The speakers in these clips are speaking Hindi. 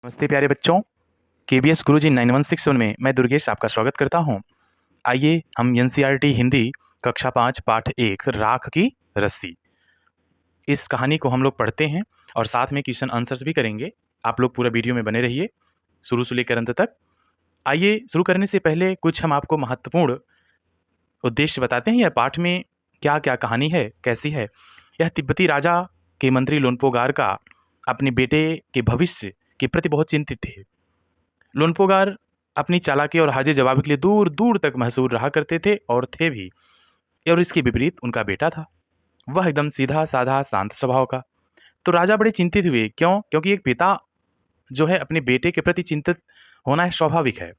नमस्ते प्यारे बच्चों। केबीएस गुरुजी 9161 में मैं दुर्गेश आपका स्वागत करता हूं। आइए हम एनसीईआरटी हिंदी कक्षा 5 पाठ 1 राख की रस्सी इस कहानी को हम लोग पढ़ते हैं और साथ में क्वेश्चन आंसर्स भी करेंगे। आप लोग पूरा वीडियो में बने रहिए शुरू से लेकर अंत तक। आइए शुरू करने से पहले कुछ हम आपको महत्वपूर्ण उद्देश्य बताते हैं। यह पाठ में क्या क्या कहानी है, कैसी है। यह तिब्बती राजा के मंत्री लोनपोगार का अपने बेटे के भविष्य के प्रति बहुत चिंतित थे। लोनपोगार अपनी चालाकी और हाजिर जवाबी के लिए दूर दूर तक मशहूर रहा करते थे और थे भी। और इसके विपरीत उनका बेटा था, वह एकदम सीधा साधा शांत स्वभाव का। तो राजा बड़े चिंतित हुए। क्यों? क्योंकि एक पिता जो है अपने बेटे के प्रति चिंतित होना स्वाभाविक है।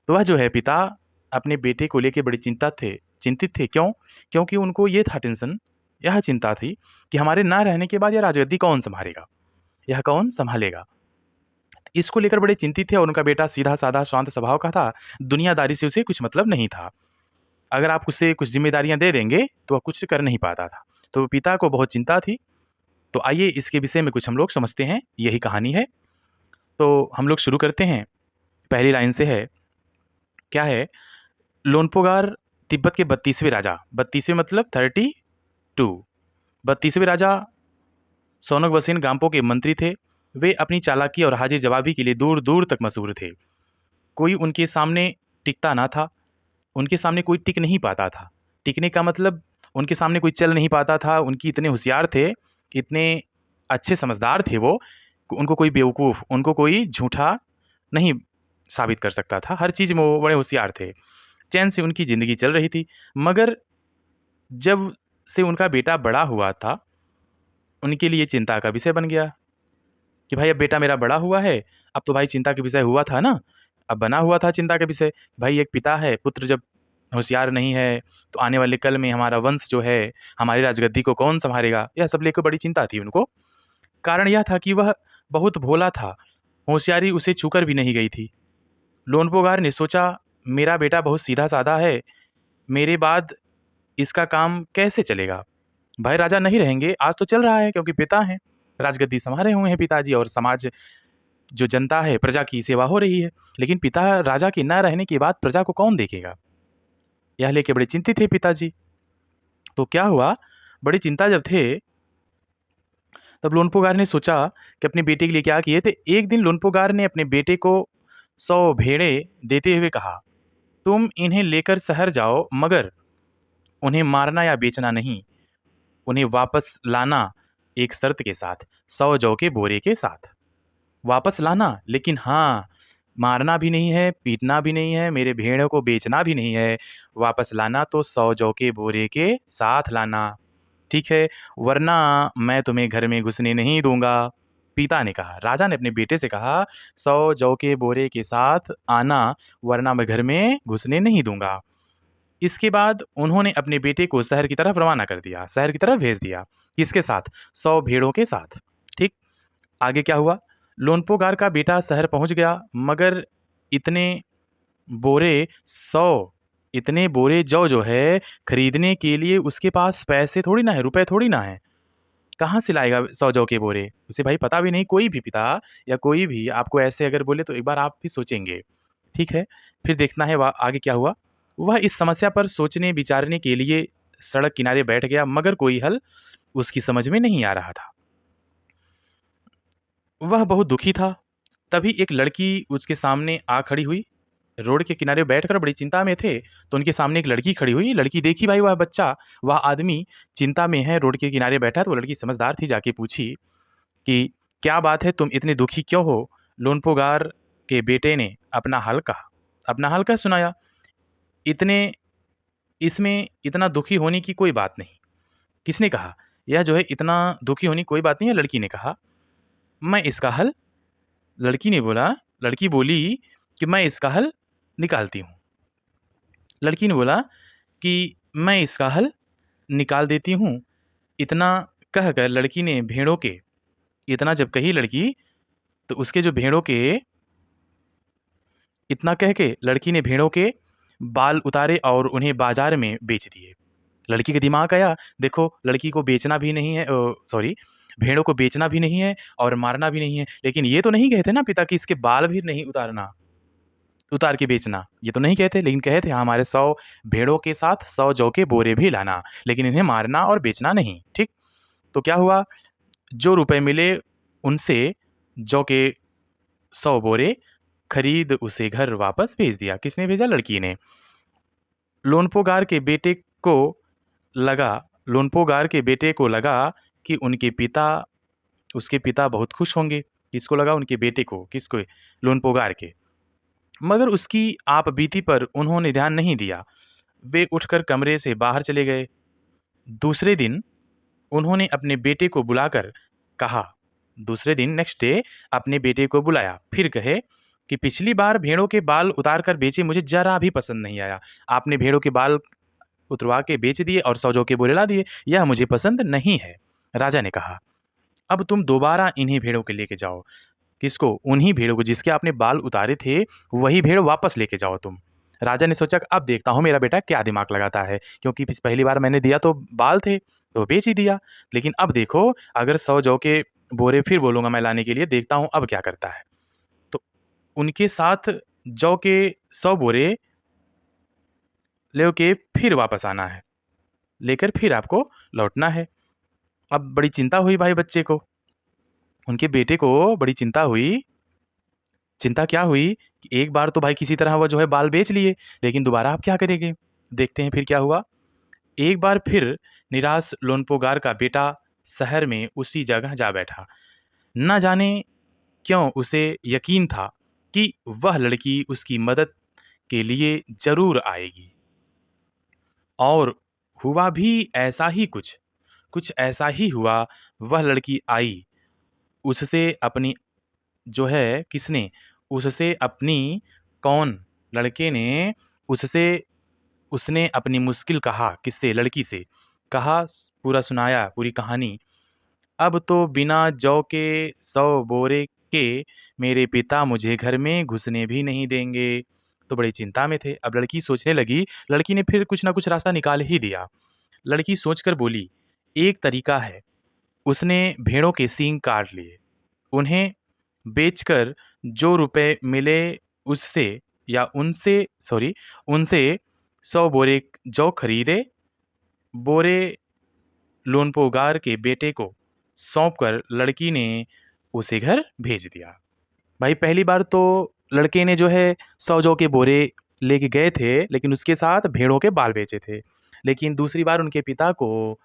तो वह जो है पिता अपने बेटे को लेकर बड़ी चिंतित थे। क्यों? क्योंकि उनको ये था टेंशन, यह चिंता थी कि हमारे ना रहने के बाद यह राजगद्दी कौन संभालेगा, यह कौन संभालेगा। इसको लेकर बड़े चिंतित थे और उनका बेटा सीधा साधा शांत स्वभाव का था। दुनियादारी से उसे कुछ मतलब नहीं था। अगर आप उसे कुछ जिम्मेदारियां दे देंगे तो वह कुछ कर नहीं पाता था। तो पिता को बहुत चिंता थी। तो आइए इसके विषय में कुछ हम लोग समझते हैं। यही कहानी है, तो हम लोग शुरू करते हैं। पहली लाइन से है, क्या है? लोनपोगार तिब्बत के 32वें राजा, 32वें मतलब 32, 32वें राजा सोनगवसेन गांपो के मंत्री थे। वे अपनी चालाकी और हाजिर जवाबी के लिए दूर दूर तक मशहूर थे। कोई उनके सामने टिकता ना था, उनके सामने कोई टिक नहीं पाता था। टिकने का मतलब उनके सामने कोई चल नहीं पाता था। उनकी इतने होशियार थे, इतने अच्छे समझदार थे वो, उनको कोई बेवकूफ़, उनको कोई झूठा नहीं साबित कर सकता था। हर चीज़ में वो बड़े होशियार थे। चैन से उनकी ज़िंदगी चल रही थी। मगर जब से उनका बेटा बड़ा हुआ था, उनके लिए चिंता का विषय बन गया कि भाई अब बेटा मेरा बड़ा हुआ है, अब तो भाई चिंता का विषय हुआ था ना, अब बना हुआ था चिंता का विषय। भाई एक पिता है, पुत्र जब होशियार नहीं है, तो आने वाले कल में हमारा वंश जो है, हमारी राजगद्दी को कौन सँभालेगा? यह सब लेकर बड़ी चिंता थी उनको। कारण यह था कि वह बहुत भोला था, होशियारी उसे छूकर भी नहीं गई थी। लोनपोगार ने सोचा, मेरा बेटा बहुत सीधा-साधा है, मेरे बाद इसका काम कैसे चलेगा? भाई राजा नहीं रहेंगे, आज तो चल रहा है क्योंकि पिता हैं, राजगद्दी सँभाले हुए हैं पिताजी और समाज जो जनता है, प्रजा की सेवा हो रही है। लेकिन पिता राजा के ना रहने के बाद प्रजा को कौन देखेगा? यह लेके बड़े चिंतित थे पिताजी। तो क्या हुआ, बड़ी चिंता जब थे, तब लोनपोगार ने सोचा कि अपने बेटे के लिए क्या किए थे। एक दिन लोनपोगार ने अपने बेटे को 100 भेड़ें देते हुए कहा, तुम इन्हें लेकर शहर जाओ, मगर उन्हें मारना या बेचना नहीं, उन्हें वापस लाना एक शर्त के साथ, 100 जौ के बोरे के साथ वापस लाना। लेकिन हाँ, मारना भी नहीं है, पीटना भी नहीं है, मेरे भेड़ों को बेचना भी नहीं है। वापस लाना तो 100 जौ के बोरे के साथ लाना, ठीक है? वरना मैं तुम्हें घर में घुसने नहीं दूँगा। पिता ने कहा, राजा ने अपने बेटे से कहा, 100 जौ के बोरे के साथ आना, वरना मैं घर में घुसने नहीं दूँगा। इसके बाद उन्होंने अपने बेटे को शहर की तरफ रवाना कर दिया, शहर की तरफ भेज दिया। किसके साथ? 100 भेड़ों के साथ, ठीक? आगे क्या हुआ? लोनपोगार का बेटा शहर पहुंच गया, मगर इतने बोरे 100, इतने बोरे जौ जो है, खरीदने के लिए उसके पास पैसे थोड़ी ना है, रुपए थोड़ी ना है। कहाँ से लाएगा 100 जौ के बोरे? उसे भाई पता भी नहीं। कोई भी पिता या कोई भी आपको ऐसे अगर बोले तो एक बार आप भी सोचेंगे, ठीक है? फिर देखना है आगे क्या हुआ। वह इस समस्या पर सोचने विचारने के लिए सड़क किनारे बैठ गया, मगर कोई हल उसकी समझ में नहीं आ रहा था। वह बहुत दुखी था। तभी एक लड़की उसके सामने आ खड़ी हुई। रोड के किनारे बैठकर बड़ी चिंता में थे, तो उनके सामने एक लड़की खड़ी हुई। लड़की देखी भाई वह बच्चा, वह आदमी चिंता में है, रोड के किनारे बैठा है, तो वो लड़की समझदार थी, जाके पूछी कि क्या बात है, तुम इतने दुखी क्यों हो? लोनपोगार के बेटे ने अपना हाल कह सुनाया। इतने इसमें इतना दुखी होने की कोई बात नहीं। किसने कहा? यह जो है इतना दुखी होने की कोई बात नहीं है, लड़की ने कहा। मैं इसका हल लड़की ने बोला लड़की बोली कि मैं इसका हल निकालती हूँ। लड़की ने बोला कि मैं इसका हल निकाल देती हूँ। इतना कहकर लड़की ने भेड़ों के इतना जब कही लड़की, तो उसके जो भेड़ों के इतना कह के लड़की ने भेड़ों के बाल उतारे और उन्हें बाजार में बेच दिए। लड़की के दिमाग आया, देखो लड़की को बेचना भी नहीं है, सॉरी, भेड़ों को बेचना भी नहीं है और मारना भी नहीं है। लेकिन ये तो नहीं कहते ना पिता कि इसके बाल भी नहीं उतार के बेचना, ये तो नहीं कहते, लेकिन कहे थे हाँ, हमारे 100 भेड़ों के साथ 100 जौ के बोरे भी लाना, लेकिन इन्हें मारना और बेचना नहीं, ठीक? तो क्या हुआ, जो रुपए मिले उनसे जौ के 100 बोरे खरीद उसे घर वापस भेज दिया। किसने भेजा? लड़की ने। लोनपोगार के बेटे को लगा लोनपोगार के बेटे को लगा कि उसके पिता बहुत खुश होंगे। किसको लगा? उनके बेटे को। किसको? लोनपोगार के। मगर उसकी आपबीती पर उन्होंने ध्यान नहीं दिया। वे उठकर कमरे से बाहर चले गए। दूसरे दिन उन्होंने अपने बेटे को बुलाकर कहा दूसरे दिन नेक्स्ट डे अपने बेटे को बुलाया, फिर कहे कि पिछली बार भेड़ों के बाल उतार कर बेचे, मुझे जरा भी पसंद नहीं आया। आपने भेड़ों के बाल उतरवा के बेच दिए और 100 जौ के बोरे ला दिए, यह मुझे पसंद नहीं है। राजा ने कहा, अब तुम दोबारा इन्हीं भेड़ों के लेके जाओ। किसको? उन्हीं भेड़ों को जिसके आपने बाल उतारे थे, वही भेड़ वापस लेके जाओ तुम। राजा ने सोचा कि अब देखता हूँ मेरा बेटा क्या दिमाग लगाता है, क्योंकि पहली बार मैंने दिया तो बाल थे, तो बेच ही दिया। लेकिन अब देखो, अगर 100 जौ के बोरे फिर बोलूँगा मैं लाने के लिए, देखता हूँ अब क्या करता है। तो उनके साथ जौ के 100 बोरे लेके फिर वापस आना है, लेकर फिर आपको लौटना है। अब बड़ी चिंता हुई भाई बच्चे को, उनके बेटे को बड़ी चिंता हुई। चिंता क्या हुई कि एक बार तो भाई किसी तरह वो जो है बाल बेच लिए, लेकिन दोबारा आप क्या करेंगे? देखते हैं फिर क्या हुआ। एक बार फिर निराश लोनपोगार का बेटा शहर में उसी जगह जा बैठा। न जाने क्यों उसे यकीन था कि वह लड़की उसकी मदद के लिए ज़रूर आएगी। और हुआ भी ऐसा ही कुछ ऐसा ही हुआ। वह लड़की आई, उससे अपनी जो है किसने? उससे अपनी कौन? लड़के ने उससे उसने अपनी मुश्किल कहा। किससे? लड़की से। कहा, पूरा सुनाया, पूरी कहानी। अब तो बिना जौ के 100 बोरे के मेरे पिता मुझे घर में घुसने भी नहीं देंगे। तो बड़ी चिंता में थे। अब लड़की सोचने लगी, लड़की ने फिर कुछ ना कुछ रास्ता निकाल ही दिया। लड़की सोचकर बोली, एक तरीका है। उसने भेड़ों के सींग काट लिए, उन्हें बेचकर जो रुपए मिले उससे या उनसे सॉरी उनसे 100 बोरे जौ खरीदे। बोरे लोनपोगार के बेटे को सौंपकर लड़की ने उसे घर भेज दिया। भाई पहली बार तो लड़के ने जो है 100 जौ के बोरे लेके गए थे, लेकिन उसके साथ भेड़ों के बाल बेचे थे। लेकिन दूसरी बार उनके पिता को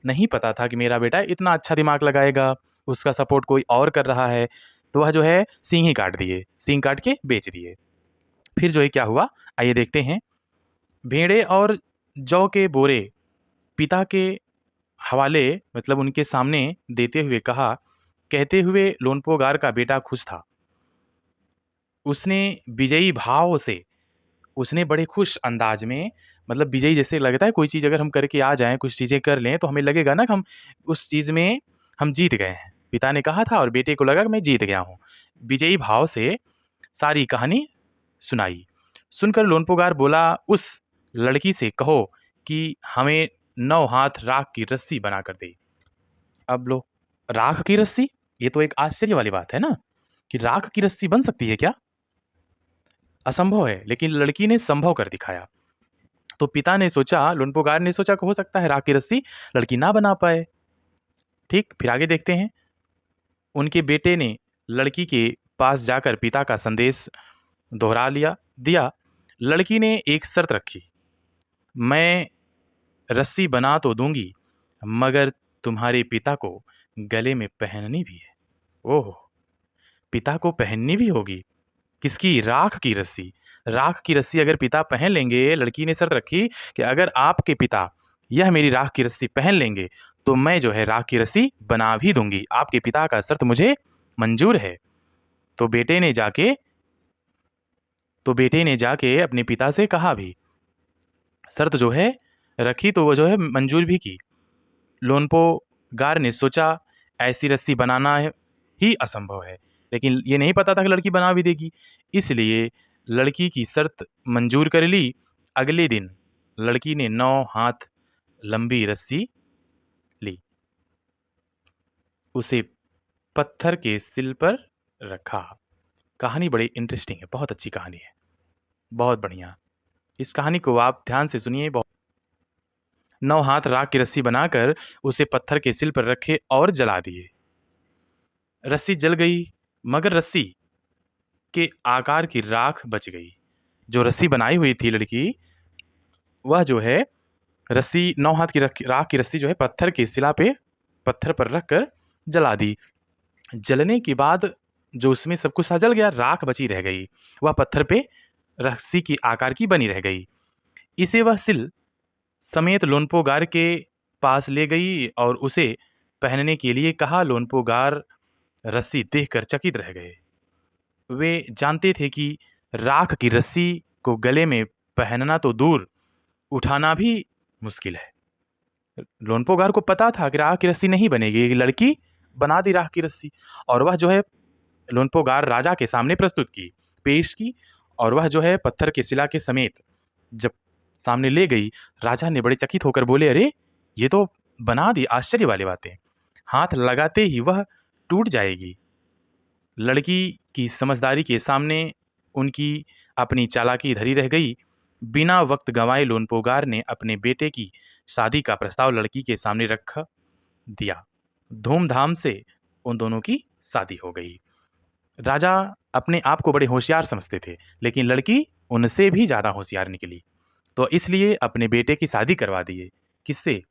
नहीं पता था कि मेरा बेटा इतना अच्छा दिमाग लगाएगा, उसका सपोर्ट कोई और कर रहा है, तो वह जो है सींग ही काट दिए, सींग काट के बेच दिए। फिर जो है क्या हुआ, आइए देखते हैं। भेड़े और जौ के बोरे पिता के हवाले मतलब उनके सामने देते हुए कहा, कहते हुए लोनपोगार का बेटा खुश था। उसने विजयी भाव से, उसने बड़े खुश अंदाज में, मतलब विजयी जैसे लगता है कोई चीज़ अगर हम करके आ जाएँ, कुछ चीज़ें कर लें, तो हमें लगेगा ना कि हम उस चीज़ में हम जीत गए हैं। पिता ने कहा था और बेटे को लगा कि मैं जीत गया हूँ। विजयी भाव से सारी कहानी सुनाई। सुनकर लोनपोगार बोला, उस लड़की से कहो कि हमें 9 हाथ राख की रस्सी बनाकर दे। अब लो, राख की रस्सी? ये तो एक आश्चर्य वाली बात है ना, कि राख की रस्सी बन सकती है क्या? असंभव है, लेकिन लड़की ने संभव कर दिखाया। तो पिता ने सोचा, लोनपोगार ने सोचा कि हो सकता है राख की रस्सी लड़की ना बना पाए। ठीक, फिर आगे देखते हैं। उनके बेटे ने लड़की के पास जाकर पिता का संदेश दोहरा दिया। लड़की ने एक शर्त रखी, मैं रस्सी बना तो दूंगी, मगर तुम्हारे पिता को गले में पहननी भी है। ओह! पिता को पहननी भी होगी। किसकी? राख की रस्सी। राख की रस्सी अगर पिता पहन लेंगे, लड़की ने शर्त रखी कि अगर आपके पिता यह मेरी राख की रस्सी पहन लेंगे, तो मैं जो है राख की रस्सी बना भी दूँगी। आपके पिता का शर्त मुझे मंज़ूर है। तो बेटे ने जाके अपने पिता से कहा भी। शर्त जो है रखी, तो वो जो है मंज़ूर भी की। लोनपोगार ने सोचा ऐसी रस्सी बनाना ही असंभव है, लेकिन ये नहीं पता था कि लड़की बना भी देगी। इसलिए लड़की की शर्त मंजूर कर ली। अगले दिन लड़की ने 9 हाथ लंबी रस्सी ली। उसे पत्थर के सिल पर रखा। कहानी बड़ी इंटरेस्टिंग है, बहुत अच्छी कहानी है, बहुत बढ़िया। इस कहानी को आप ध्यान से सुनिए। 9 हाथ राख की रस्सी बनाकर उसे पत्थर के सिल पर रखे और जला दिए। रस्सी जल गई, मगर रस्सी के आकार की राख बच गई। जो रस्सी बनाई हुई थी लड़की, वह जो है रस्सी 9 हाथ की राख की रस्सी जो है पत्थर की शिला पे पत्थर पर रखकर जला दी। जलने के बाद जो उसमें सब कुछ सा जल गया, राख बची रह गई। वह पत्थर पे रस्सी की आकार की बनी रह गई। इसे वह सिल समेत लोनपोगार के पास ले गई और उसे पहनने के लिए कहा। लोनपोगार रस्सी देखकर चकित रह गए। वे जानते थे कि राख की रस्सी को गले में पहनना तो दूर, उठाना भी मुश्किल है। लोनपोगार को पता था कि राख की रस्सी नहीं बनेगी। एक लड़की बना दी राख की रस्सी, और वह जो है लोनपोगार राजा के सामने प्रस्तुत की, पेश की, और वह जो है पत्थर के शिला के समेत जब सामने ले गई, राजा ने बड़े चकित होकर बोले, अरे ये तो बना दी, आश्चर्य वाली बातें। हाथ लगाते ही वह टूट जाएगी। लड़की की समझदारी के सामने उनकी अपनी चालाकी धरी रह गई। बिना वक्त गंवाए लोनपोगार ने अपने बेटे की शादी का प्रस्ताव लड़की के सामने रख दिया। धूमधाम से उन दोनों की शादी हो गई। राजा अपने आप को बड़े होशियार समझते थे, लेकिन लड़की उनसे भी ज़्यादा होशियार निकली, तो इसलिए अपने बेटे की शादी करवा दिए। किससे?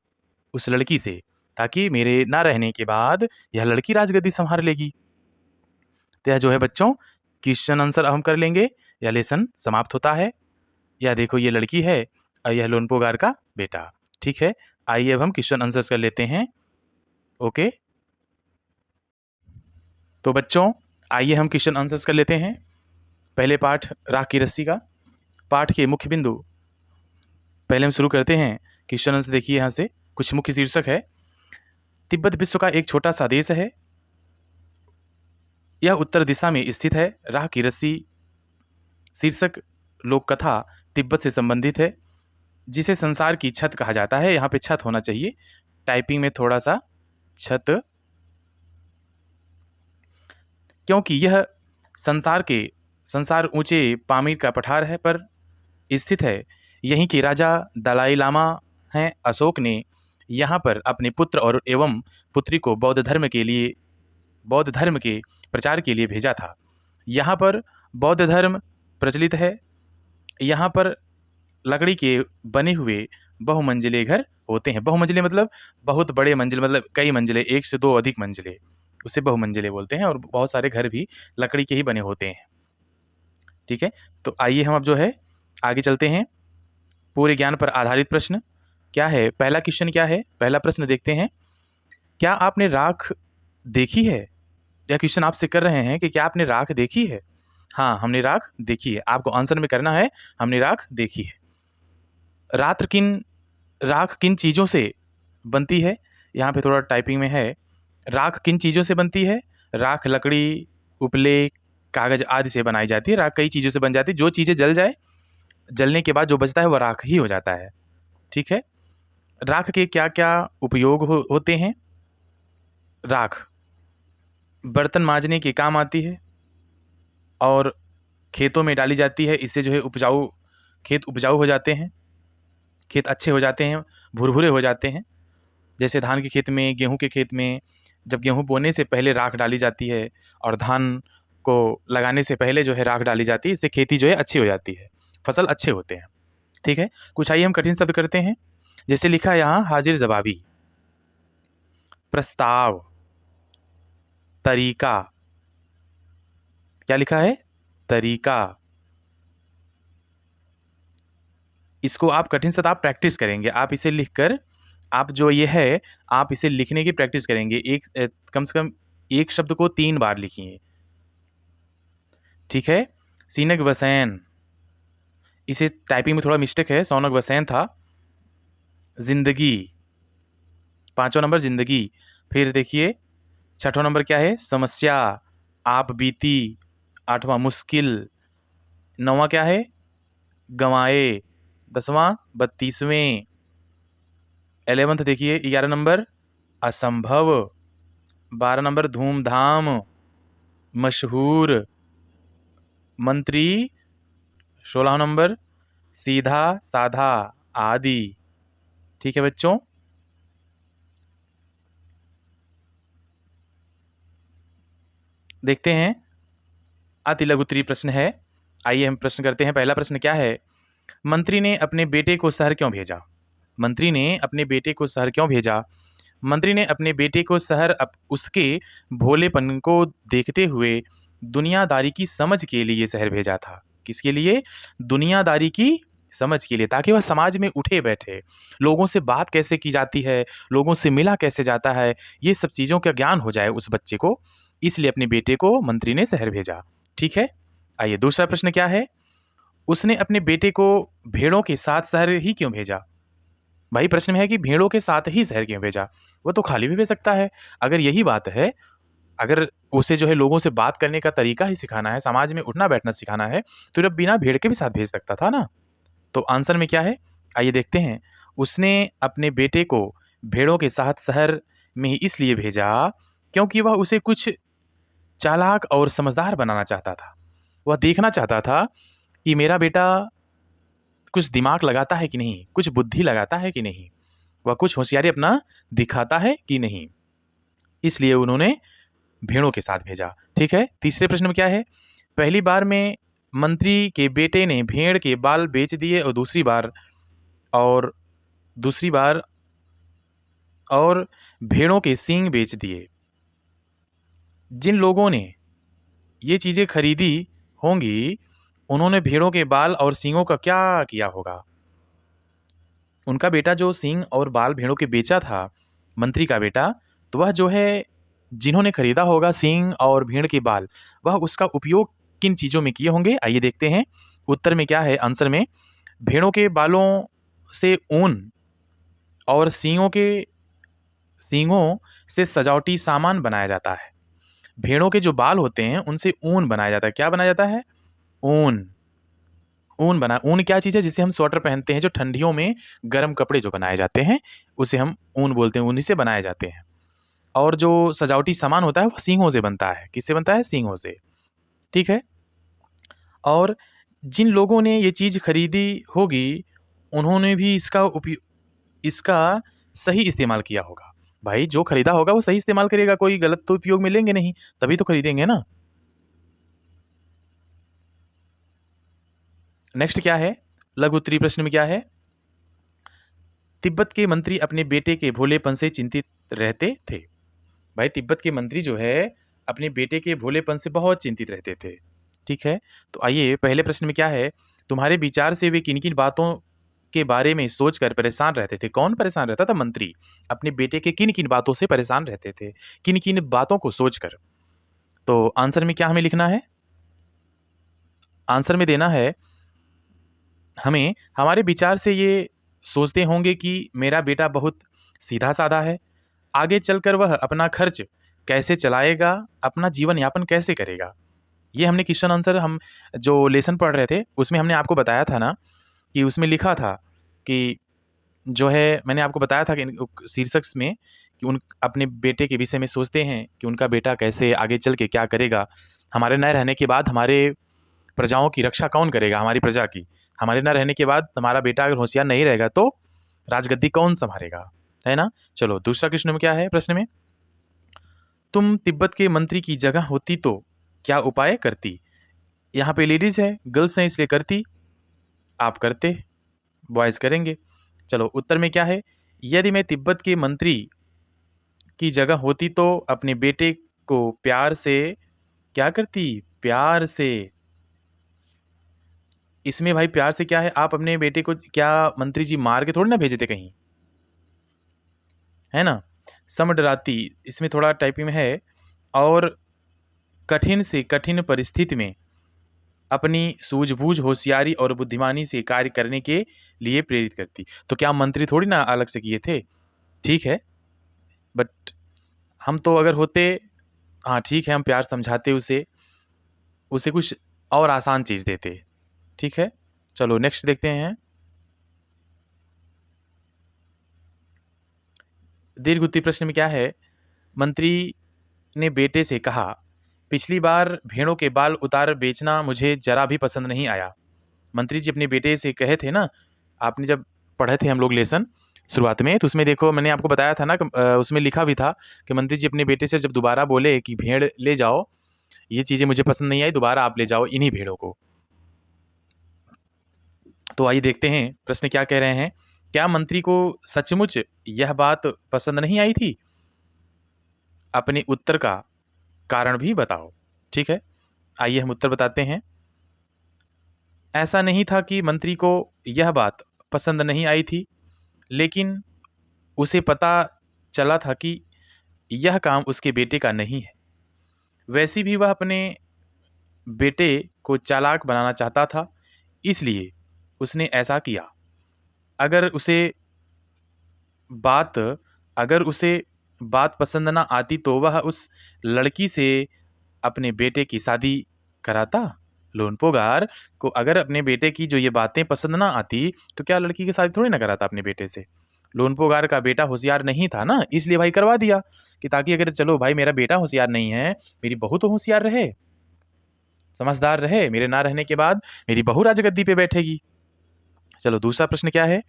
उस लड़की से, ताकि मेरे ना रहने के बाद यह लड़की राजगद्दी संभाल लेगी। तो यह जो है बच्चों क्वेश्चन आंसर हम कर लेंगे। यह लेसन समाप्त होता है। यह देखो ये लड़की है और यह लोनपोगार का बेटा। ठीक है, आइए अब हम क्वेश्चन आंसर्स कर लेते हैं। ओके, तो बच्चों आइए हम क्वेश्चन आंसर्स कर लेते हैं। पहले पाठ राख की रस्सी का। पाठ के मुख्य बिंदु पहले हम शुरू करते हैं। क्वेश्चन आंसर देखिए, यहाँ से कुछ मुख्य शीर्षक है। तिब्बत विश्व का एक छोटा सा देश है। यह उत्तर दिशा में स्थित है। राख की रस्सी शीर्षक लोक कथा तिब्बत से संबंधित है, जिसे संसार की छत कहा जाता है। यहाँ पे छत होना चाहिए, टाइपिंग में थोड़ा सा छत, क्योंकि यह संसार ऊंचे पामीर का पठार है पर स्थित है। यहीं के राजा दलाई लामा हैं। अशोक ने यहाँ पर अपने पुत्र और एवं पुत्री को बौद्ध धर्म के प्रचार के लिए भेजा था। यहाँ पर बौद्ध धर्म प्रचलित है। यहाँ पर लकड़ी के बने हुए बहुमंजिले घर होते हैं। बहुमंजिले मतलब बहुत बड़े मंजिल, मतलब कई मंजिले, 1 से 2 अधिक मंजिले, उसे बहुमंजिले बोलते हैं। और बहुत सारे घर भी लकड़ी के ही बने होते हैं। ठीक है, तो आइए हम अब जो है आगे चलते हैं। पूरे ज्ञान पर आधारित प्रश्न क्या है? पहला क्वेश्चन क्या है? पहला प्रश्न देखते हैं। क्या आपने राख देखी है? यह क्वेश्चन आपसे कर रहे हैं कि क्या आपने राख देखी है? हाँ, हमने राख देखी है। आपको आंसर में करना है हमने राख देखी है। राख किन चीज़ों से बनती है? यहाँ पे थोड़ा टाइपिंग में है। राख किन चीज़ों से बनती है? राख लकड़ी, उपले, कागज आदि से बनाई जाती है। राख कई चीज़ों से बन जाती है। जो चीज़ें जल जाए, जलने के बाद जो बचता है वह राख ही हो जाता है। ठीक है, राख के क्या क्या उपयोग होते हैं? राख बर्तन मांजने के काम आती है और खेतों में डाली जाती है। इससे जो है खेत उपजाऊ हो जाते हैं, खेत अच्छे हो जाते हैं, भुरभुरे हो जाते हैं। जैसे धान के खेत में, गेहूं के खेत में जब गेहूं बोने से पहले राख डाली जाती है और धान को लगाने से पहले जो है राख डाली जाती है। इससे खेती जो है अच्छी हो जाती है, फसल अच्छे होते हैं। ठीक है, कुछ आइए हम कठिन शब्द करते हैं। जैसे लिखा है यहाँ हाजिर जवाबी, प्रस्ताव, तरीका। क्या लिखा है? तरीका। इसको आप कठिन शब्द आप प्रैक्टिस करेंगे। आप इसे लिखकर, आप जो ये है आप इसे लिखने की प्रैक्टिस करेंगे। कम से कम एक शब्द को 3 बार लिखिए। ठीक है, सीनक वसैन, इसे टाइपिंग में थोड़ा मिस्टेक है, सौनक वसैन था। जिंदगी, 5वां नंबर जिंदगी। फिर देखिए 6वां नंबर क्या है? समस्या, आप बीती। 8वां मुश्किल। 9वां क्या है? गंवाए। 10वां 32वें। 11th देखिए 11 नंबर असंभव। 12 नंबर धूमधाम, मशहूर, मंत्री। 16 नंबर सीधा साधा, आदि। ठीक है बच्चों, देखते हैं अति लघु उत्तरीय प्रश्न है। आइए हम प्रश्न करते हैं। पहला प्रश्न क्या है? मंत्री ने अपने बेटे को शहर क्यों भेजा? मंत्री ने अपने बेटे को शहर क्यों भेजा? मंत्री ने अपने बेटे को शहर उसके भोलेपन को देखते हुए दुनियादारी की समझ के लिए शहर भेजा था। किसके लिए? दुनियादारी की समझ के लिए, ताकि वह समाज में उठे बैठे, लोगों से बात कैसे की जाती है, लोगों से मिला कैसे जाता है, ये सब चीज़ों का ज्ञान हो जाए उस बच्चे को, इसलिए अपने बेटे को मंत्री ने शहर भेजा। ठीक है। आइए दूसरा प्रश्न क्या है? उसने अपने बेटे को भेड़ों के साथ शहर ही क्यों भेजा? भाई प्रश्न में है कि भेड़ों के साथ ही शहर क्यों भेजा? वो तो खाली भी भेज सकता है। अगर यही बात है, अगर उसे जो है लोगों से बात करने का तरीका ही सिखाना है, समाज में उठना बैठना सिखाना है, तो जब बिना भेड़ के भी साथ भेज सकता था ना। तो आंसर में क्या है? आइए देखते हैं। उसने अपने बेटे को भेड़ों के साथ शहर में ही इसलिए भेजा क्योंकि वह उसे कुछ चालाक और समझदार बनाना चाहता था। वह देखना चाहता था कि मेरा बेटा कुछ दिमाग लगाता है कि नहीं, कुछ बुद्धि लगाता है कि नहीं, वह कुछ होशियारी अपना दिखाता है कि नहीं, इसलिए उन्होंने भेड़ों के साथ भेजा। ठीक है। तीसरे प्रश्न में क्या है? पहली बार में मंत्री के बेटे ने भेड़ के बाल बेच दिए और और दूसरी बार और भेड़ों के सींग बेच दिए। जिन लोगों ने ये चीजें खरीदी होंगी, उन्होंने भेड़ों के बाल और सींगों का क्या किया होगा? उनका बेटा जो सींग और बाल भेड़ों के बेचा था, मंत्री का बेटा, तो वह जो है जिन्होंने खरीदा होगा सींग और भेड़ के बाल, वह उसका उपयोग किन चीज़ों में किए होंगे? आइए देखते हैं। उत्तर में क्या है? आंसर में भेड़ों के बालों से ऊन और सींगों से सजावटी सामान बनाया जाता है। भेड़ों के जो बाल होते हैं उनसे ऊन बनाया जाता है। क्या बनाया जाता है? ऊन। ऊन क्या चीज़ है? जिसे हम स्वेटर पहनते हैं, जो ठंडियों में गर्म कपड़े जो बनाए जाते हैं, उसे हम ऊन बोलते हैं, उन्हीं से बनाए जाते हैं। और जो सजावटी सामान होता है वो सींगों से बनता है। किससे बनता है? सींगों से। ठीक है। और जिन लोगों ने ये चीज़ खरीदी होगी, उन्होंने भी इसका सही इस्तेमाल किया होगा। भाई जो खरीदा होगा वो सही इस्तेमाल करेगा, कोई गलत तो उपयोग में लेंगे नहीं, तभी तो खरीदेंगे ना। नेक्स्ट क्या है? लघु उत्तरीय प्रश्न में क्या है? तिब्बत के मंत्री अपने बेटे के भोलेपन से चिंतित रहते थे। भाई तिब्बत के मंत्री जो है अपने बेटे के भोलेपन से बहुत चिंतित रहते थे। ठीक है। तो आइए पहले प्रश्न में क्या है? तुम्हारे विचार से वे किन किन बातों के बारे में सोचकर परेशान रहते थे? कौन परेशान रहता था? मंत्री अपने बेटे के किन किन बातों से परेशान रहते थे, किन किन बातों को सोचकर? तो आंसर में क्या हमें लिखना है? आंसर में देना है हमें, हमारे विचार से ये सोचते होंगे कि मेरा बेटा बहुत सीधा साधा है, आगे चलकर वह अपना खर्च कैसे चलाएगा, अपना जीवन यापन कैसे करेगा। ये हमने क्वेश्चन आंसर हम जो लेसन पढ़ रहे थे उसमें हमने आपको बताया था ना, कि उसमें लिखा था कि जो है मैंने आपको बताया था कि शीर्षक में कि उन अपने बेटे के विषय में सोचते हैं कि उनका बेटा कैसे आगे चल के क्या करेगा, हमारे न रहने के बाद हमारे प्रजाओं की रक्षा कौन करेगा, हमारी प्रजा की। हमारे न रहने के बाद हमारा बेटा अगर होशियार नहीं रहेगा तो राजगद्दी कौन संभालेगा, है ना। चलो दूसरा क्वेश्चन में क्या है? प्रश्न में तुम तिब्बत के मंत्री की जगह होती तो क्या उपाय करती? यहाँ पे लेडीज है, गर्ल्स हैं, इसलिए करती, आप करते, बॉयज करेंगे। चलो उत्तर में क्या है? यदि मैं तिब्बत के मंत्री की जगह होती तो अपने बेटे को प्यार से क्या करती? प्यार से। इसमें भाई प्यार से क्या है? आप अपने बेटे को क्या मंत्री जी मार के थोड़ी ना भेजे थे कहीं, है ना। सम डराती, इसमें थोड़ा टाइपिंग में है। और कठिन से कठिन परिस्थिति में अपनी सूझबूझ, होशियारी और बुद्धिमानी से कार्य करने के लिए प्रेरित करती। तो क्या मंत्री थोड़ी ना अलग से किए थे? ठीक है, बट हम तो अगर होते, हाँ ठीक है, हम प्यार समझाते उसे, उसे कुछ और आसान चीज़ देते। ठीक है। चलो नेक्स्ट देखते हैं। दीर्घ उत्तरीय प्रश्न में क्या है? मंत्री ने बेटे से कहा, पिछली बार भेड़ों के बाल उतार बेचना मुझे जरा भी पसंद नहीं आया। मंत्री जी अपने बेटे से कहे थे ना, आपने जब पढ़े थे हम लोग लेसन शुरुआत में, तो उसमें देखो मैंने आपको बताया था ना कि उसमें लिखा भी था कि मंत्री जी अपने बेटे से जब दोबारा बोले कि भेड़ ले जाओ, ये चीज़ें मुझे पसंद नहीं आई, दोबारा आप ले जाओ इन्हीं भेड़ों को। तो आइए देखते हैं प्रश्न क्या कह रहे हैं। क्या मंत्री को सचमुच यह बात पसंद नहीं आई थी? अपने उत्तर का कारण भी बताओ। ठीक है, आइए हम उत्तर बताते हैं। ऐसा नहीं था कि मंत्री को यह बात पसंद नहीं आई थी, लेकिन उसे पता चला था कि यह काम उसके बेटे का नहीं है। वैसे भी वह अपने बेटे को चालाक बनाना चाहता था, इसलिए उसने ऐसा किया। अगर उसे बात अगर उसे बात पसंद ना आती तो वह उस लड़की से अपने बेटे की शादी कराता। लोनपोगार को अगर अपने बेटे की जो ये बातें पसंद ना आती तो क्या लड़की की शादी थोड़ी ना कराता अपने बेटे से। लोनपोगार का बेटा होशियार नहीं था ना, इसलिए भाई करवा दिया कि ताकि अगर चलो भाई मेरा बेटा होशियार नहीं है, मेरी बहू तो होशियार रहे, समझदार रहे, मेरे ना रहने के बाद मेरी बहू राजगद्दी पे बैठेगी। चलो दूसरा प्रश्न क्या है,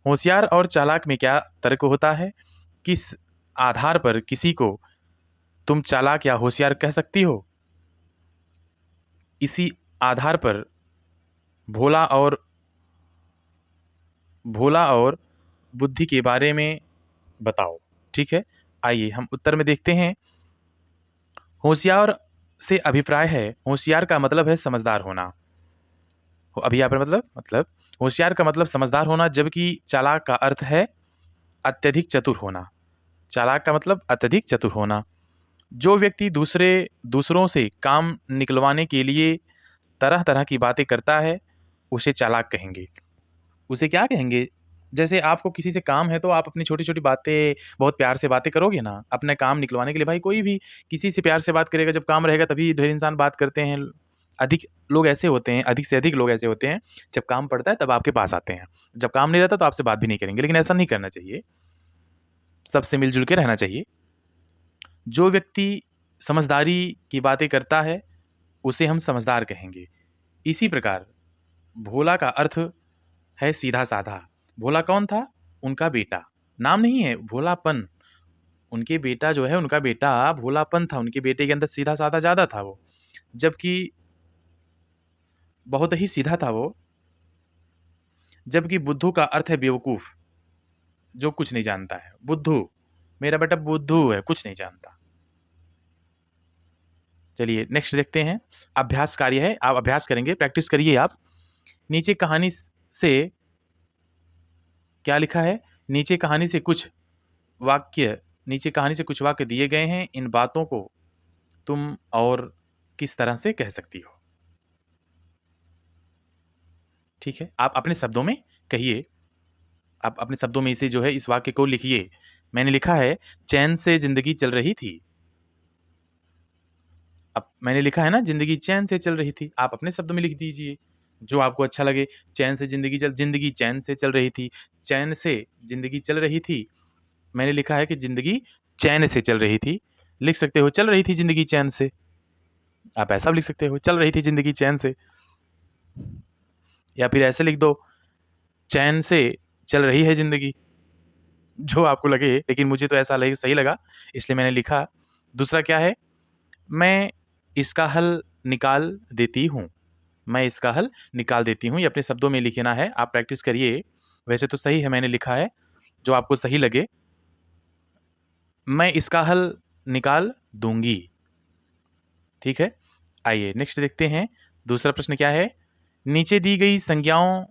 होशियार और चालाक में क्या तर्क होता है? किस आधार पर किसी को तुम चालाक या होशियार कह सकती हो? इसी आधार पर भोला और भोला और बुद्धि के बारे में बताओ। ठीक है, आइए हम उत्तर में देखते हैं। होशियार से अभिप्राय है, होशियार का मतलब है समझदार होना। अभी यहाँ पर मतलब होशियार का मतलब समझदार होना, जबकि चालाक का अर्थ है अत्यधिक चतुर होना। चालाक का मतलब अत्यधिक चतुर होना। जो व्यक्ति दूसरों से काम निकलवाने के लिए तरह तरह की बातें करता है, उसे चालाक कहेंगे। उसे क्या कहेंगे? जैसे आपको किसी से काम है तो आप अपनी छोटी-छोटी बातें बहुत प्यार से बातें करोगे ना, अपना काम निकलवाने के लिए। भाई कोई भी किसी से प्यार से बात करेगा, जब काम रहेगा तभी ढेर इंसान बात करते हैं। अधिक लोग ऐसे होते हैं, अधिक से अधिक लोग ऐसे होते हैं, जब काम पड़ता है तब आपके पास आते हैं। जब काम नहीं रहता तो आपसे बात भी नहीं करेंगे, लेकिन ऐसा नहीं करना चाहिए। सबसे मिल-जुल के रहना चाहिए। जो व्यक्ति समझदारी की बातें करता है, उसे हम समझदार कहेंगे। इसी प्रकार भोला का अर्थ है सीधा-साधा। भोला कौन था? उनका बेटा। नाम नहीं है, भोलापन। उनके बेटा जो है, उनका बेटा भोलापन था, उनके बेटे के अंदर सीधा-साधा ज़्यादा था वो। जबकि बहुत ही सीधा था वो। जबकि बुद्धू का अर्थ है बेवकूफ़, जो कुछ नहीं जानता है। बुद्धू, मेरा बेटा बुद्धू है, कुछ नहीं जानता। चलिए नेक्स्ट देखते हैं। अभ्यास कार्य है, आप अभ्यास करेंगे, प्रैक्टिस करिए आप। नीचे कहानी से क्या लिखा है? नीचे कहानी से कुछ वाक्य नीचे कहानी से कुछ वाक्य दिए गए हैं। इन बातों को तुम और किस तरह से कह सकती हो? ठीक है, आप अपने शब्दों में कहिए। आप अपने शब्दों में इसे जो है इस वाक्य को लिखिए। मैंने लिखा है, चैन से ज़िंदगी चल रही थी। अब मैंने लिखा है ना, ज़िंदगी चैन से चल रही थी। आप अपने शब्दों में लिख दीजिए, जो आपको अच्छा लगे। चैन से ज़िंदगी चैन से चल रही थी। चैन से ज़िंदगी चल रही थी। मैंने लिखा है कि ज़िंदगी चैन से चल रही थी। लिख सकते हो, चल रही थी ज़िंदगी चैन से। आप ऐसा भी लिख सकते हो, चल रही थी ज़िंदगी चैन से। या फिर ऐसे लिख दो, चैन से चल रही है ज़िंदगी। जो आपको लगे, लेकिन मुझे तो ऐसा लगे सही लगा, इसलिए मैंने लिखा। दूसरा क्या है? मैं इसका हल निकाल देती हूँ। मैं इसका हल निकाल देती हूँ, ये अपने शब्दों में लिखना है। आप प्रैक्टिस करिए। वैसे तो सही है, मैंने लिखा है, जो आपको सही लगे। मैं इसका हल निकाल दूँगी। ठीक है? आइए नेक्स्ट देखते हैं। दूसरा प्रश्न क्या है? नीचे दी गई संज्ञाओं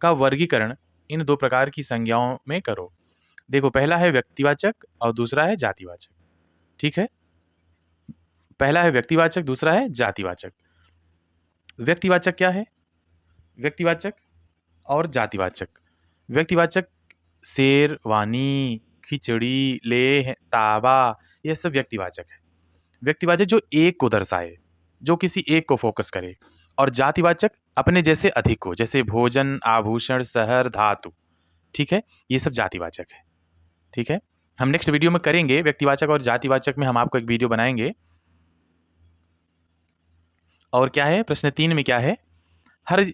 का वर्गीकरण इन 2 प्रकार की संज्ञाओं में करो। देखो, पहला है व्यक्तिवाचक और दूसरा है जातिवाचक। ठीक है? पहला है व्यक्तिवाचक, दूसरा है जातिवाचक। व्यक्तिवाचक क्या है? व्यक्तिवाचक और जातिवाचक। व्यक्तिवाचक शेरवानी, खिचड़ी, लेह, तावा, ये सब व्यक्तिवाचक है। व्यक्तिवाचक जो एक को दर्शाए, जो किसी एक को फ़ोकस करे। और जातिवाचक अपने जैसे अधिक को, जैसे भोजन, आभूषण, शहर, धातु। ठीक है? ये सब जातिवाचक है। ठीक है? हम नेक्स्ट वीडियो में करेंगे, व्यक्तिवाचक और जातिवाचक में हम आपको एक वीडियो बनाएंगे। और क्या है प्रश्न 3 में क्या है, हर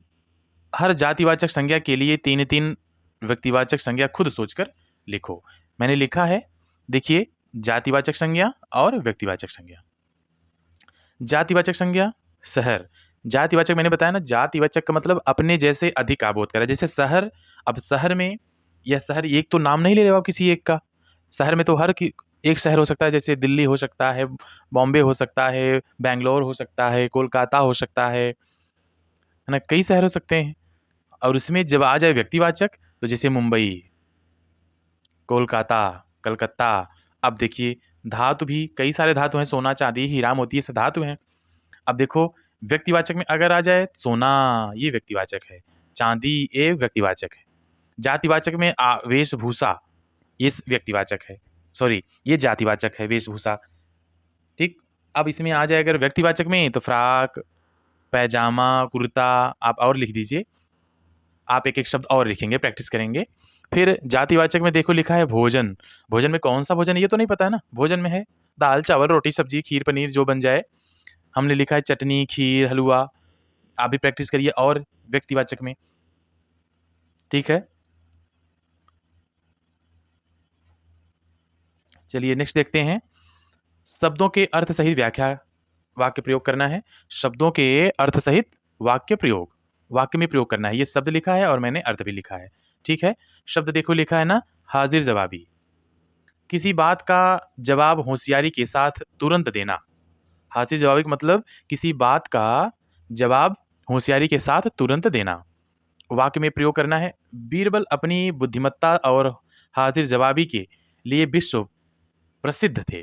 हर जातिवाचक संज्ञा के लिए 3 व्यक्तिवाचक संज्ञा खुद सोचकर लिखो। मैंने लिखा है, देखिए, जातिवाचक संज्ञा और व्यक्तिवाचक संज्ञा। जातिवाचक संज्ञा शहर। जातिवाचक मैंने बताया ना, जातिवाचक का मतलब अपने जैसे अधिक आबोध करा, जैसे शहर। अब शहर में, यह शहर एक तो नाम नहीं ले रहे हो किसी एक का, शहर में तो एक शहर हो सकता है, जैसे दिल्ली हो सकता है, बॉम्बे हो सकता है, बैंगलोर हो सकता है, कोलकाता हो सकता है ना, कई शहर हो सकते हैं। और उसमें जब आ जाए व्यक्तिवाचक, तो जैसे मुंबई, कोलकाता, कलकत्ता। अब देखिए, धातु भी कई सारे धातु हैं, सोना चांदी हीरा मोती, ये सब धातु हैं। अब देखो, व्यक्तिवाचक में अगर आ जाए सोना, ये व्यक्तिवाचक है, चांदी ये व्यक्तिवाचक है। जातिवाचक में वेशभूषा, ये व्यक्तिवाचक है, सॉरी ये जातिवाचक है, वेशभूषा। ठीक। अब इसमें आ जाए अगर व्यक्तिवाचक में, तो फ्रॉक, पैजामा, कुर्ता, आप और लिख दीजिए, आप एक एक शब्द और लिखेंगे, प्रैक्टिस करेंगे। फिर जातिवाचक में देखो लिखा है भोजन। भोजन में कौन सा भोजन है ये तो नहीं पता है ना, भोजन में है दाल चावल रोटी सब्जी खीर पनीर जो बन जाए। हमने लिखा है चटनी खीर हलवा, आप भी प्रैक्टिस करिए और व्यक्तिवाचक में। ठीक है, चलिए नेक्स्ट देखते हैं। शब्दों के अर्थ सहित व्याख्या वाक्य प्रयोग करना है। शब्दों के अर्थ सहित वाक्य प्रयोग, वाक्य में प्रयोग करना है। ये शब्द लिखा है और मैंने अर्थ भी लिखा है। ठीक है, शब्द देखो लिखा है ना, हाजिर जवाबी। किसी बात का जवाब होशियारी के साथ तुरंत देना। हाजिर जवाबी का मतलब किसी बात का जवाब होशियारी के साथ तुरंत देना। वाक्य में प्रयोग करना है, बीरबल अपनी बुद्धिमत्ता और हाजिर जवाबी के लिए विश्व प्रसिद्ध थे।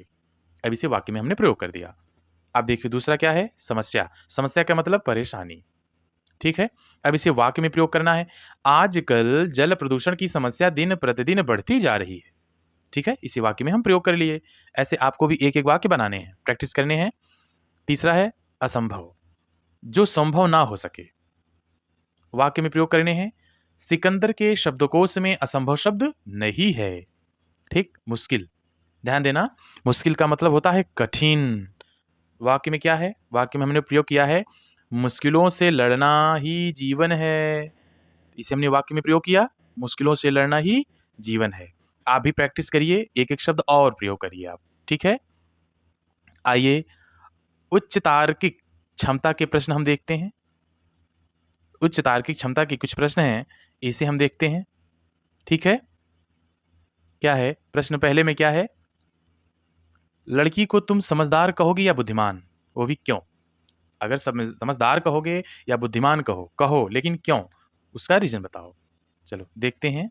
अब इसे वाक्य में हमने प्रयोग कर दिया। अब देखिए दूसरा क्या है, समस्या। समस्या का मतलब परेशानी। ठीक है, अब इसे वाक्य में प्रयोग करना है, आजकल जल प्रदूषण की समस्या दिन प्रतिदिन बढ़ती जा रही है। ठीक है, इसी वाक्य में हम प्रयोग कर लिए। ऐसे आपको भी एक एक वाक्य बनाने हैं, प्रैक्टिस करने हैं। तीसरा है असंभव, जो संभव ना हो सके, वाक्य में प्रयोग करने हैं। सिकंदर के शब्दकोश में असंभव शब्द नहीं है। ठीक, मुश्किल, ध्यान देना, मुश्किल का मतलब होता है कठिन। वाक्य में क्या है, वाक्य में हमने प्रयोग किया है, मुश्किलों से लड़ना ही जीवन है। इसे हमने वाक्य में प्रयोग किया, मुश्किलों से लड़ना ही जीवन है। आप भी प्रैक्टिस करिए, एक एक शब्द और प्रयोग करिए आप। ठीक है, आइए उच्च तार्किक क्षमता के प्रश्न हम देखते हैं। उच्च तार्किक क्षमता के कुछ प्रश्न हैं, इसे हम देखते हैं। ठीक है, क्या है प्रश्न पहले में, क्या है, लड़की को तुम समझदार कहोगे या बुद्धिमान, वो भी क्यों। अगर समझदार कहोगे या बुद्धिमान कहो लेकिन क्यों, उसका रीजन बताओ। चलो देखते हैं,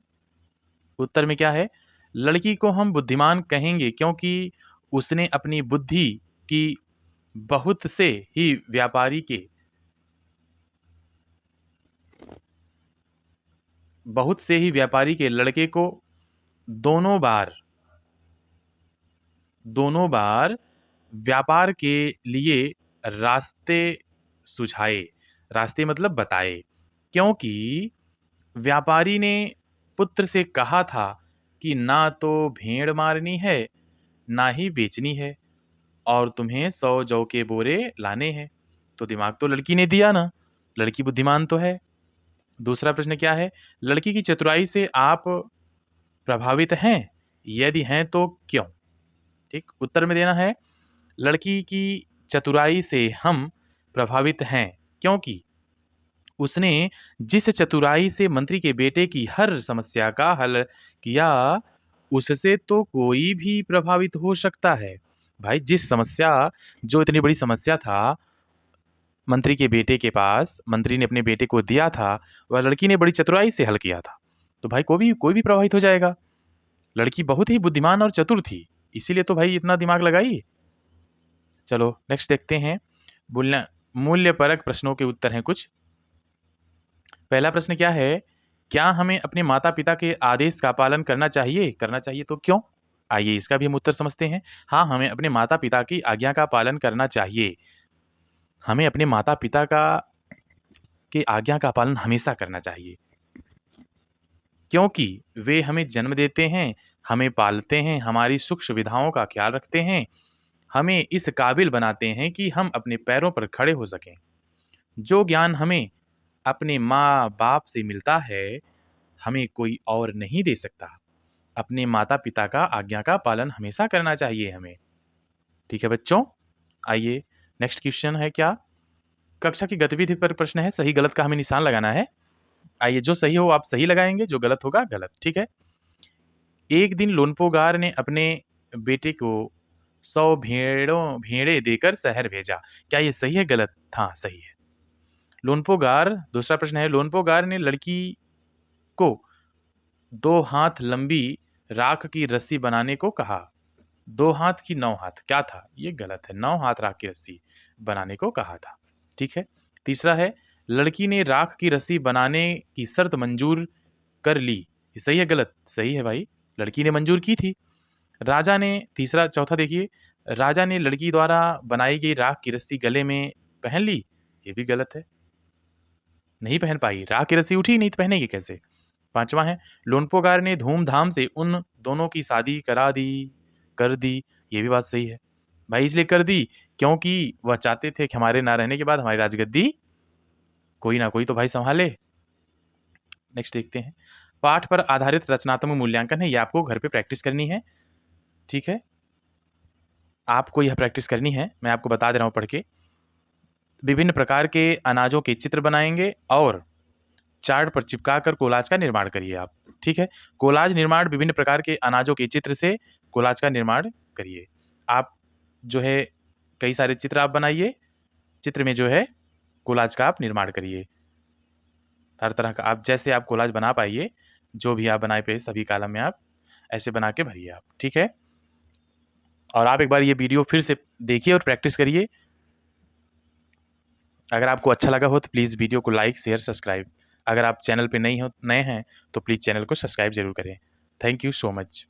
उत्तर में क्या है, लड़की को हम बुद्धिमान कहेंगे क्योंकि उसने अपनी बुद्धि की बहुत से ही व्यापारी के लड़के को दोनों बार व्यापार के लिए रास्ते सुझाए, रास्ते मतलब बताए, क्योंकि व्यापारी ने पुत्र से कहा था कि ना तो भेड़ मारनी है ना ही बेचनी है, और तुम्हें 100 जौ के बोरे लाने हैं। तो दिमाग तो लड़की ने दिया ना, लड़की बुद्धिमान तो है। दूसरा प्रश्न क्या है, लड़की की चतुराई से आप प्रभावित हैं, यदि हैं तो क्यों। ठीक, उत्तर में देना है, लड़की की चतुराई से हम प्रभावित हैं क्योंकि उसने जिस चतुराई से मंत्री के बेटे की हर समस्या का हल किया, उससे तो कोई भी प्रभावित हो सकता है। भाई जिस समस्या, जो इतनी बड़ी समस्या था मंत्री के बेटे के पास, मंत्री ने अपने बेटे को दिया था, वह लड़की ने बड़ी चतुराई से हल किया था। तो भाई कोई भी प्रभावित हो जाएगा। लड़की बहुत ही बुद्धिमान और चतुर थी, इसीलिए तो भाई इतना दिमाग लगाई। चलो नेक्स्ट देखते हैं, मूल्यपरक प्रश्नों के उत्तर हैं कुछ। पहला प्रश्न क्या है, क्या हमें अपने माता पिता के आदेश का पालन करना चाहिए, तो क्यों। आइए इसका भी हम उत्तर समझते हैं। हाँ, हमें अपने माता पिता की आज्ञा का पालन करना चाहिए। हमें अपने माता पिता की आज्ञा का पालन हमेशा करना चाहिए, क्योंकि वे हमें जन्म देते हैं, हमें पालते हैं, हमारी सुख सुविधाओं का ख्याल रखते हैं, हमें इस काबिल बनाते हैं कि हम अपने पैरों पर खड़े हो सकें। जो ज्ञान हमें अपने माँ-बाप से मिलता है, हमें कोई और नहीं दे सकता। अपने माता-पिता का आज्ञा का पालन हमेशा करना चाहिए हमें। ठीक है बच्चों? आइए नेक्स्ट क्वेश्चन है क्या? कक्षा की गतिविधि पर प्रश्न है, सही गलत का हमें निशान लगाना है। आइए जो सही हो आप सही लगाएँगे, जो गलत होगा गलत, ठीक है? एक दिन लोनपोगार ने अपने बेटे को 100 भेड़ें देकर शहर भेजा। क्या ये सही है गलत? हाँ, सही है। लोनपोगार दूसरा प्रश्न है, लोनपोगार ने लड़की को 2 हाथ लंबी राख की रस्सी बनाने को कहा। 2 हाथ की 9 हाथ, क्या था? ये गलत है, 9 हाथ राख की रस्सी बनाने को कहा था। ठीक है? तीसरा है, लड़की ने राख की रस्सी बनाने की शर्त मंजूर कर ली। ये सही है गलत? सही है भाई, लड़की ने मंजूर की थी। राजा ने चौथा देखिए, राजा ने लड़की द्वारा बनाई गई राख की रस्सी गले में पहन ली। ये भी गलत है, नहीं पहन पाई। राख की रस्सी उठी ही नहीं तो पहनेगी कैसे? पाँचवाँ है, लोनपोगार ने धूम-धाम से उन दोनों की शादी कर दी। ये भी बात सही है। भाई इसलिए कर दी क्योंकि वह चाहते थे कि हमारे ना रहने के बाद हमारी राजगद्दी कोई ना कोई तो भाई सँभाले। नेक्स्ट देखते हैं। पाठ पर आधारित रचनात्मक मूल्यांकन है, ये आपको घर पे प्रैक्टिस करनी है, ठीक है? आपको यह प्रैक्टिस करनी है, मैं आपको बता दे रहा हूँ पढ़ के। विभिन्न प्रकार के अनाजों के चित्र बनाएँगे और चार्ट पर चिपकाकर कोलाज का निर्माण करिए आप, ठीक है? कोलाज निर्माण विभिन्न प्रकार के अनाजों के चित्र से कोलाज का निर्माण करिए। आप जो है कई सारे चित्र आप बनाइए, चित्र में जो है कोलाज का आप निर्माण करिए। हर तरह का आप जैसे आप कोलाज बना पाइए, जो भी आप बनाए पे सभी कॉलम में आप ऐसे बना के भरिए आप, ठीक है? और आप एक बार ये वीडियो फिर से देखिए और प्रैक्टिस करिए। अगर आपको अच्छा लगा हो तो प्लीज़ वीडियो को लाइक, शेयर, सब्सक्राइब। अगर आप चैनल पे नए हैं तो प्लीज़ चैनल को सब्सक्राइब ज़रूर करें। Thank you so much.